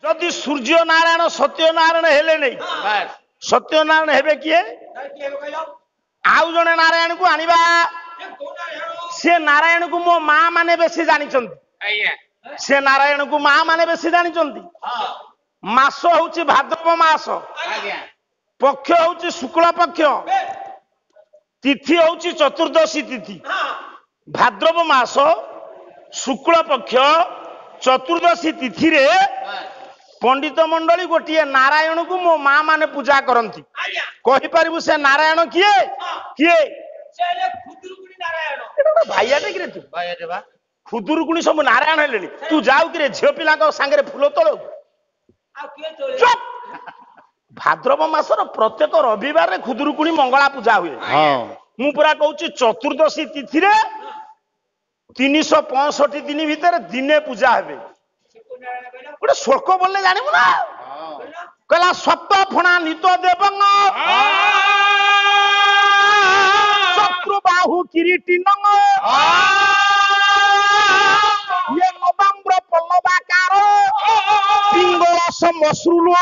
ଯଦି ସୂର୍ଯ୍ୟ ନାରାୟଣ ସତ୍ୟନାରାୟଣ ହେଲେ ନାହିଁ ସତ୍ୟନାରାୟଣ ହେବେ କିଏ? ଆଉ ଜଣେ ନାରାୟଣକୁ ଆଣିବା। ସେ ନାରାୟଣକୁ ମୋ ମା ମାନେ ବେଶୀ ଜାଣିଛନ୍ତି। ସେ ନାରାୟଣକୁ ମା ମାନେ ବେଶୀ ଜାଣିଛନ୍ତି। ମାସ ହଉଛି ଭାଦ୍ରବ ମାସ, ପକ୍ଷ ହଉଛି ଶୁକ୍ଳ ପକ୍ଷ, ତିଥି ହଉଛି ଚତୁର୍ଦ୍ଦଶୀ ତିଥି। ଭାଦ୍ରବ ମାସ ଶୁକ୍ଳ ପକ୍ଷ ଚତୁର୍ଦ୍ଦଶୀ ତିଥିରେ ପଣ୍ଡିତ ମଣ୍ଡଳୀ ଗୋଟିଏ ନାରାୟଣକୁ ମୋ ମା ମାନେ ପୂଜା କରନ୍ତି। କହିପାରିବୁ ସେ ନାରାୟଣ କିଏ? କିଏ? ଭାଇଆଟେ କିରେ ତୁ? ଖୁଦୁରୁକୁଣି ସବୁ ନାରାୟଣ ହେଲେଣି। ତୁ ଯାଉ କିରେ ଝିଅ ପିଲାଙ୍କ ସାଙ୍ଗରେ ଫୁଲ ତୋଳଉ? ଭାଦ୍ରବ ମାସର ପ୍ରତ୍ୟେକ ରବିବାରରେ ଖୁଦୁରୁକୁଣି ମଙ୍ଗଳା ପୂଜା ହୁଏ। ମୁଁ ପୁରା କହୁଛି ଚତୁର୍ଦ୍ଦଶୀ ତିଥିରେ 365 ଦିନ ଭିତରେ ଦିନେ ପୂଜା ହେବେ। ଗୋଟେ ଶ୍ଲୋକ ବୋଲଲେ ଜାଣିବୁ ନା। କହିଲା ସପ୍ତ ଫଣା ନିତ ଦେବଙ୍ଗ ଚକ୍ରବାହୁ କିରୀଟି ନଙ୍ଗ ନବାମ୍ର ପଲ୍ଲବାକାର ପିଙ୍ଗଳସ ମଶ୍ରୁଲ।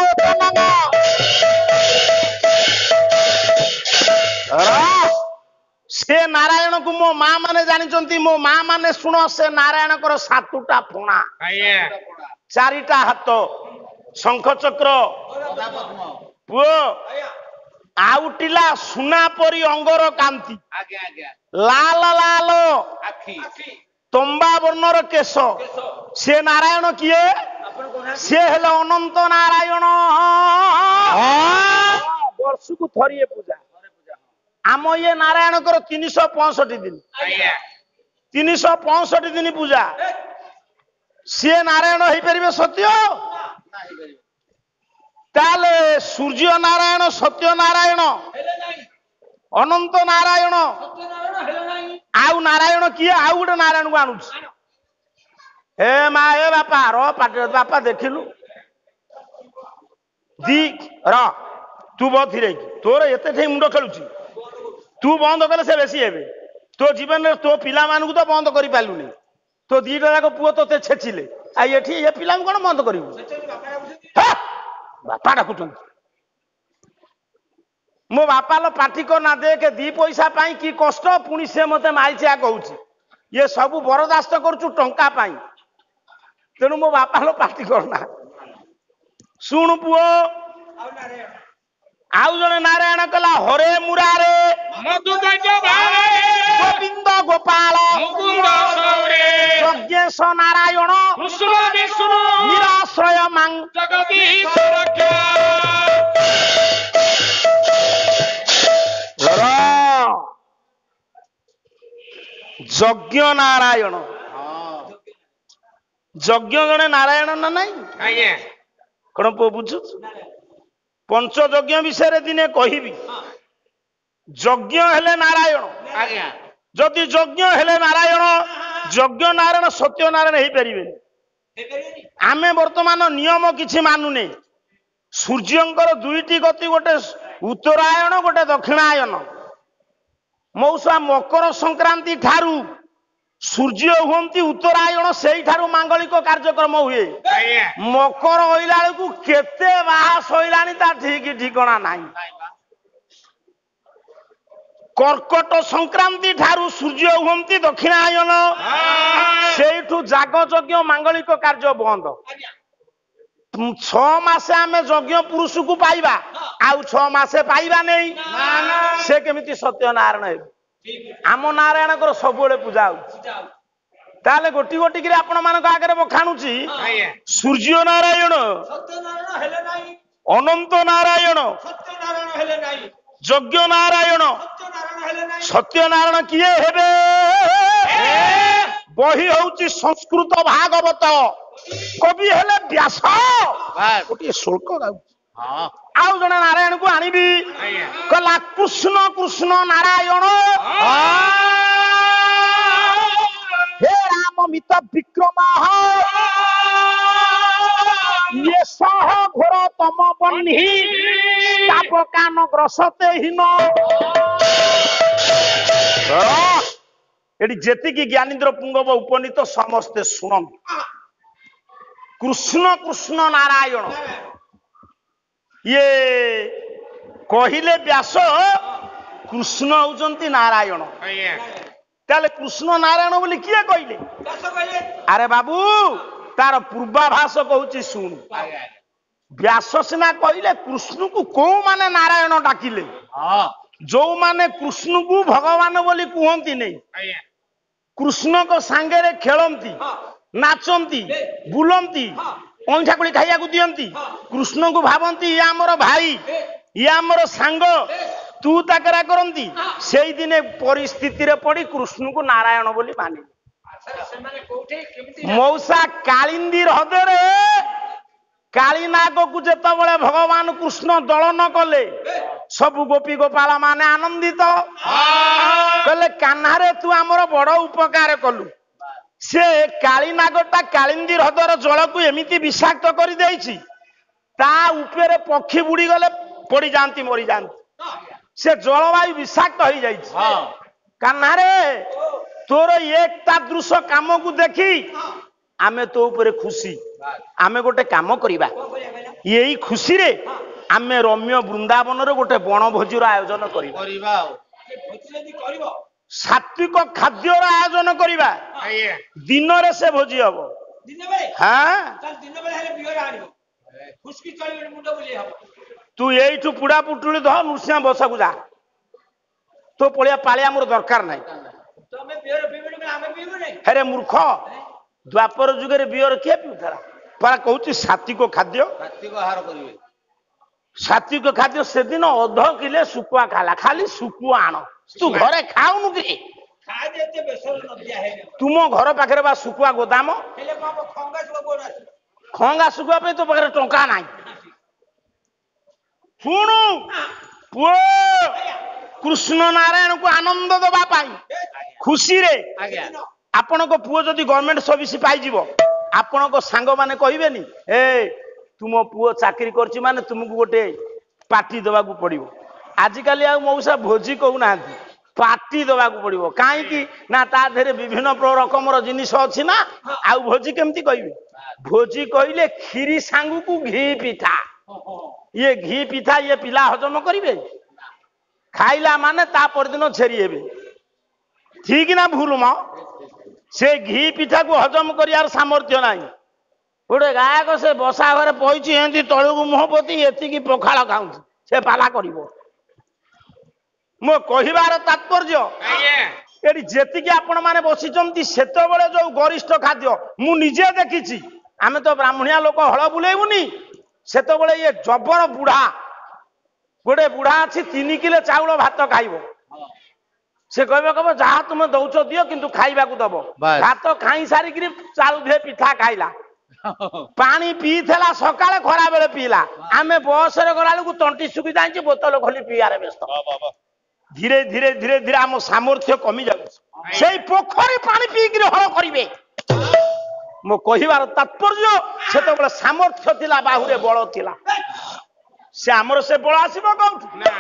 ସେ ନାରାୟଣକୁ ମୋ ମା ମାନେ ଜାଣିଛନ୍ତି। ମୋ ମା ମାନେ ଶୁଣ, ସେ ନାରାୟଣଙ୍କର 7ଟା ଫଣା, 4ଟା ହାତ, ଶଙ୍ଖ ଚକ୍ର, ପୁଅ ଆଉଟିଲା ସୁନା ପରି ଅଙ୍ଗର କାନ୍ତି, ଲାଲ ଲାଲ ତମ୍ବା ବର୍ଣ୍ଣର କେଶ। ସେ ନାରାୟଣ କିଏ? ସେ ହେଲେ ଅନନ୍ତ ନାରାୟଣ। ବର୍ଷକୁ ଥରିଏ ପୂଜା। ଆମ ଇଏ ନାରାୟଣଙ୍କର 365 ଦିନ, 365 ଦିନ ପୂଜା। ସିଏ ନାରାୟଣ ହେଇପାରିବେ ସତ୍ୟ? ତାହେଲେ ସୂର୍ଯ୍ୟ ନାରାୟଣ, ସତ୍ୟ ନାରାୟଣ, ଅନନ୍ତ ନାରାୟଣ, ଆଉ ନାରାୟଣ କିଏ? ଆଉ ଗୋଟେ ନାରାୟଣକୁ ଆଣୁଛି। ହେ ମା ଏ ବାପା ର ପାଟିର ବାପା ଦେଖିଲୁ ଦି ର ତୁ ବଧିରେ ତୋର ଏତେ ଠେଇ ମୁଣ୍ଡ ଖେଳୁଛି। ତୁ ବନ୍ଦ କଲେ ସେ ବେଶୀ ହେବେ। ତୋ ଜୀବନରେ ତୋ ପିଲାମାନଙ୍କୁ ତ ବନ୍ଦ କରିପାରିଲୁନି। ତୋ 2ଟା ଯାକ ପୁଅ ତୋତେ ଛେଚିଲେ। ଆଉ ଏଠି ଏ ପିଲାଙ୍କୁ କଣ ବନ୍ଦ କରିବୁ? ବାପା ଡାକୁଛନ୍ତି। ମୋ ବାପା ଲ ପାଟି କରନା। ଦେଖେ 2 ପଇସା ପାଇଁ କି କଷ୍ଟ, ପୁଣି ସେ ମତେ ମାଇଚିଆ କହୁଛି। ଇଏ ସବୁ ବରଦାସ୍ତ କରୁଛୁ ଟଙ୍କା ପାଇଁ। ତେଣୁ ମୋ ବାପା ଲ ପାଟି କରନା। ଶୁଣୁ ପୁଅ, ଆଉ ଜଣେ ନାରାୟଣ କଲା ହରେ ମୁରାରେ ଗୋବିନ୍ଦ ଗୋପାଳ ଯଜ୍ଞେଶ ନାରାୟଣ ନିରାଶ୍ରୟ ମାଙ୍ଗ ଯଜ୍ଞ ନାରାୟଣ। ଯଜ୍ଞ ଜଣେ ନାରାୟଣ ନା ନାଇଁ? କଣ ପୁଅ ବୁଝୁଛୁ? ପଞ୍ଚଯଜ୍ଞ ବିଷୟରେ ଦିନେ କହିବି। ଯଜ୍ଞ ହେଲେ ନାରାୟଣ। ଯଦି ଯଜ୍ଞ ହେଲେ ନାରାୟଣ, ଯଜ୍ଞ ନାରାୟଣ ସତ୍ୟ ନାରାୟଣ ହେଇପାରିବେନି। ଆମେ ବର୍ତ୍ତମାନ ନିୟମ କିଛି ମାନୁନେ। ସୂର୍ଯ୍ୟଙ୍କର 2ଟି ଗତି, ଗୋଟେ ଉତ୍ତରାୟଣ, ଗୋଟେ ଦକ୍ଷିଣାୟନ। ମଉସା ମକର ସଂକ୍ରାନ୍ତି ଠାରୁ ସୂର୍ଯ୍ୟ ହୁଅନ୍ତି ଉତ୍ତରାୟଣ, ସେଇଠାରୁ ମାଙ୍ଗଳିକ କାର୍ଯ୍ୟକ୍ରମ ହୁଏ। ମକର ଅଇଲା ବେଳକୁ କେତେ ବାହା ସଇଲାଣି ତା ଠିକ ଠିକଣା ନାହିଁ। କର୍କଟ ସଂକ୍ରାନ୍ତି ଠାରୁ ସୂର୍ଯ୍ୟ ହୁଅନ୍ତି ଦକ୍ଷିଣାୟନ, ସେଇଠୁ ଯାଗ ଯଜ୍ଞ ମାଙ୍ଗଳିକ କାର୍ଯ୍ୟ ବନ୍ଦ। 6 ମାସେ ଆମେ ଯଜ୍ଞ ପୁରୁଷକୁ ପାଇବା, ଆଉ 6 ମାସେ ପାଇବା ନେଇ। ସେ କେମିତି ସତ୍ୟନାରାୟଣ ହେବେ? ଆମ ନାରାୟଣଙ୍କର ସବୁବେଳେ ପୂଜା ହଉଛି। ତାହେଲେ ଗୋଟି ଗୋଟିକିରି ଆପଣ ମାନଙ୍କ ଆଗରେ ବଖାଣୁଛି। ସୂର୍ଯ୍ୟ ନାରାୟଣ, ଅନନ୍ତ ନାରାୟଣ, ଯଜ୍ଞ ନାରାୟଣ, ସତ୍ୟନାରାୟଣ କିଏ ହେବେ? ବହି ହଉଛି ସଂସ୍କୃତ ଭାଗବତ, କବି ହେଲେ ବ୍ୟାସ। ଗୋଟିଏ ଶ୍ଲୋକ ଗାଉଛି। ଆଉ ଜଣେ ନାରାୟଣକୁ ଆଣିବି। କହିଲା କୃଷ୍ଣ କୃଷ୍ଣ ନାରାୟଣ हे राम मित विक्रम ये सह घोर तम बन्ही तापकान ग्रसते हीन। एटी जेतिकी ज्ञानेन्द्र पुंगव उपनीत समस्ते शुणु। कृष्ण कृष्ण नारायण ये कहले व्यास कृष्ण होउचंती नारायण ताले कृष्ण नारायण बोली किए कहले अरे बाबू तार पूर्वाभास कहूची सुन व्यास सिना कहले कृष्ण को को माने नारायण डाकिले जो माने कृष्ण को भगवान बोली कहती नहीं कृष्ण को सांगे खेलती नाचती बुलती अंठाकुड़ी खाइया दियंती कृष्ण को भावती ये आमर भाई ये आमर सांग तू ताकरा करती से दिने परिस्थिति रे पड़ी कृष्ण को नारायण बोली माने मौसा कालिंदी हृदय काली नाग को जेत बड़े भगवान कृष्ण दलन कले सब गोपी गोपाल माने आनंदित कहले कान्हारे तू आमर बड़ उपकार कलु से काली नागटा कालिंदी हृदय जल को एमिति विषाक्त कर देइछि ता ऊपर पक्षी बुड़ी गले पड़ी जानती मरी जानती से जलवायु विषाक्त हो जाइछि कान्हारे तोर एक तादृश काम को देखी आमे तो ऊपर खुशी आमे गोटे काम करिबा यही खुशी रे आमे रम्य वृंदावन रे गोटे वनभोजी आयोजन करिबा सात्विक खाद्यर आयोजन करिबा दिन रे से भोजी हबो हाँ तू एठू पुड़ा पुटुली ध नृसिंह बसा को जा तो पलिया पालिया मोर दरकार नाही अरे मूर्ख द्वापर जुगे बियर किए पिउथरा परा कहूची सात्विक खाद्य सात्विक खाद्य से दिन अध किले सुकुआ खाला खाली सुकुआ आण तू घरे खाऊनु कि तुम घर पाखे बा सुकुआ गोदाम खंगा सुकुआ पे तो पाखे टंका नाही शुणु पुओ कृष्ण नारायण को आनंद दबा पाई खुशी रे आपण को पुओ जदि गवर्नमेंट सर्विस पाई जीवो आपण को सांग माने कहबेनी ए तुम पुओ चाकरी करछि माने तुमको गोटे पार्टी देवा को पड़िबो आजिकाली आ मौसा भोजी कहू नांती पार्टी देवा को पड़िबो काहे कि ना ता धेरे विभिन्न रकमर जिनिस अछि ना आ भोजी केमती कहबे भोजी कहले खीरी सांगू को घी पिठा ये घी पिठा ये पिला हजम करिवे खाइला माने ता परदिन छेरी हेबे ठीक ना भूल म से घी पिठा को हजम करियार सामर्थ्य नाही गोटे गायक से बसा घरे पहुंची एंती तळुगु मोहपति एतिकी पखाळ खाउछ से पाला करिवो मो कहिबार तात्पर्य एडी जेतिकी आपण माने बसिचंती सेतो बेले जो गरिष्ठ खाद्य मु निजे देखिछि आमे तो ब्राह्मणिया लोक हळ बुलेइबुनी सेतो बेले ये जबर बुढ़ा गोटे बुढ़ा अच्छी 3 किलो चाउल भात खाइबो से कहबो जहाँ तुम दौच दियो किंतु खाइबा को दबो भात खाई सारी चालू धे पिठा खाइला पानी पीला सकाଳେ खरा बेले पीला आमे बस रे गला को तंटी सुखी जाइछि बोतल खोली पियारे व्यस्त धीरे धीरे धीरे धीरे आम सामर्थ्य कमी जाउछि सेई पोखरी पानी पी कि हळ करिवे मो कहिबार तात्पर्य से तो सामर्थ्य थिला बाहुरे बळ थिला से आमर से बळ आसीबो कोठु ना